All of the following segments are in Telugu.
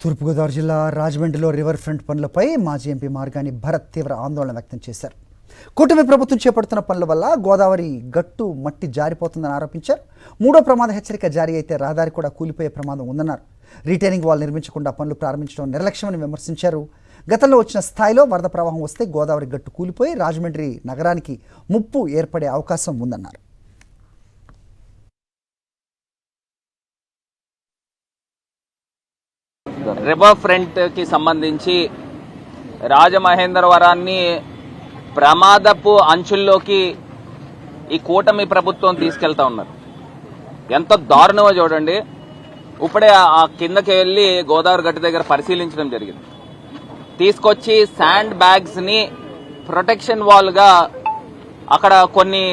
తూర్పుగోదావరి జిల్లా రాజమండ్రిలో రివర్ ఫ్రంట్ పనులపై మాజీ ఎంపీ మార్గాని భరత్ తీవ్ర ఆందోళన వ్యక్తం చేశారు. కూటమి ప్రభుత్వం చేపడుతున్న పనుల వల్ల గోదావరి గట్టు మట్టి జారిపోతుందని ఆరోపించారు. మూడో ప్రమాద హెచ్చరిక జారీ అయితే రహదారి కూడా కూలిపోయే ప్రమాదం ఉందన్నారు. రిటైనింగ్ వాల్ నిర్మించకుండా పనులు ప్రారంభించడం నిర్లక్ష్యమని విమర్శించారు. గతంలో వచ్చిన స్థాయిలో వరద ప్రవాహం వస్తే గోదావరి గట్టు కూలిపోయి రాజమండ్రి నగరానికి ముప్పు ఏర్పడే అవకాశం ఉందన్నారు. రివర్ ఫ్రంట్ కి సంబంధించి రాజమహేంద్రవరాన్ని ప్రమాదపు అంచుల్లోకి ఈ కూటమి ప్రభుత్వం తీసుకెళ్తా ఉన్నారు. ఎంత దారుణమో చూడండి. ఇప్పుడే ఆ కిందకి వెళ్లి గోదావరి గట్టు దగ్గర పరిశీలించడం జరిగింది. తీసుకొచ్చి శాండ్ బ్యాగ్స్ ని ప్రొటెక్షన్ వాల్ గా అక్కడ కొన్ని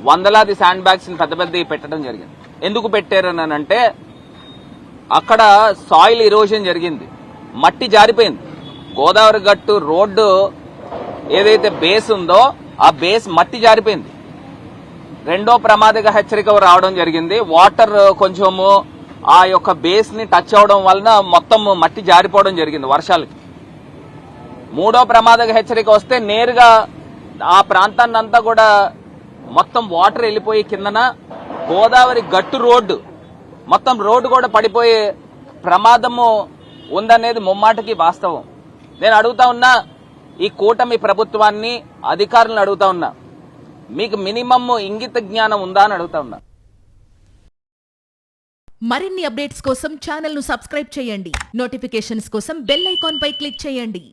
వందలాది శాండ్ బ్యాగ్స్ ని పెద్ద పెద్ద పెట్టడం జరిగింది. ఎందుకు పెట్టారని అంటే అక్కడ సాయిల్ ఇరోజన్ జరిగింది, మట్టి జారిపోయింది. గోదావరి గట్టు రోడ్డు ఏదైతే బేస్ ఉందో ఆ బేస్ మట్టి జారిపోయింది. రెండో ప్రమాదక హెచ్చరిక రావడం జరిగింది. వాటర్ కొంచెము ఆ యొక్క బేస్ ని టచ్ అవడం వలన మొత్తం మట్టి జారిపోవడం జరిగింది వర్షాలకి. మూడో ప్రమాదక హెచ్చరిక వస్తే నేరుగా ఆ ప్రాంతాన్ని అంతా కూడా మొత్తం వాటర్ వెళ్ళిపోయి కిందన గోదావరి గట్టు రోడ్డు మొత్తం రోడ్డు కూడా పడిపోయే ప్రమాదము ఉందనేది ముమ్మాటికి వాస్తవం. నేను అడుగుతా ఉన్నా ఈ కూటమి ప్రభుత్వాన్ని, అధికారులను అడుగుతా ఉన్నా, మీకు మినిమం ఇంగిత జ్ఞానం ఉందా అని అడుగుతా ఉన్నా. మరిన్ని అప్డేట్స్ కోసం ఛానల్ ను సబ్స్క్రైబ్ చేయండి. నోటిఫికేషన్స్ కోసం బెల్ ఐకాన్ పై క్లిక్ చేయండి.